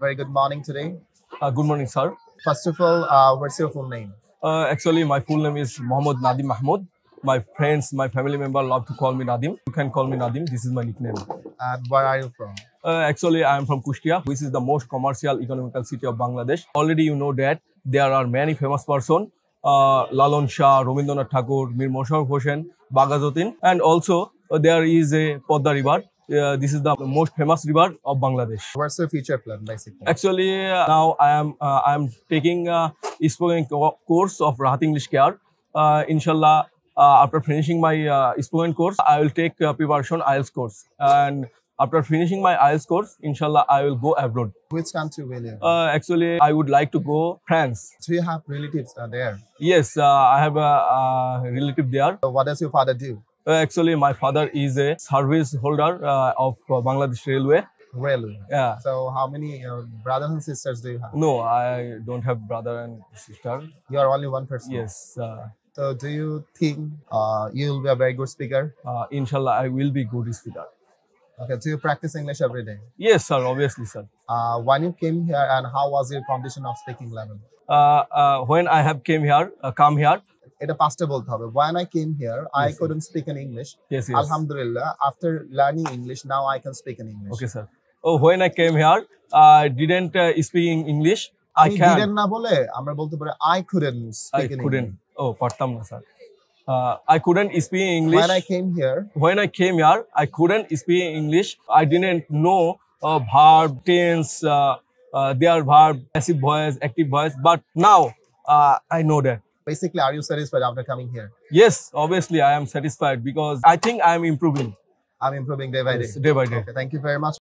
Very good morning today. Good morning, sir. First of all, what's your full name? Actually, my full name is Mohammad Nadim Mahmoud. My friends, my family member love to call me Nadim. You can call me Nadim. This is my nickname. And where are you from? Actually, I am from Kushtia, which is the most commercial economical city of Bangladesh. Already you know that there are many famous persons, Lalon Shah, Rabindranath Tagore, Mir Mosharraf Hossain, Baghazuddin, and also there is a Podda River. This is the most famous river of Bangladesh. What's your future plan, basically? Actually, now I am taking a spoken course of Rahat English Care. Inshallah, after finishing my spoken course, I will take preparation IELTS course. And after finishing my IELTS course, inshallah, I will go abroad. Which country will you? Actually, I would like to go France. Do you have relatives there? Yes, I have a relative there. So what does your father do? Actually, my father is a service holder of Bangladesh Railway. Railway. Yeah. So how many brothers and sisters do you have? No, I don't have brother and sister. You are only one person. Yes. So do you think you will be a very good speaker? Inshallah, I will be good speaker. Okay. Do you practice English every day? Yes, sir. Obviously, sir. When you came here, and how was your condition of speaking level? When I have come here. এটা পাঁচটা বলতে হবে. When I came here, I Yes, sir. couldn't speak in English. Yes, yes. Alhamdulillah, after learning English, now I can speak in English. Okay, sir. Oh, when I came here, I didn't speak in English. I আমি can. didn't না বলে আমরা বলতে পারি I couldn't I speak in couldn't. English. Oh, পারতাম না, sir. I couldn't speak English. When I came here, I couldn't speak English. I didn't know verb, tense, their verb, passive voice, active voice. But now I know that. basically, are you satisfied after coming here? Yes, obviously I am satisfied because I think I am improving. I'm improving day by day. Yes, day by day. Okay, thank you very much.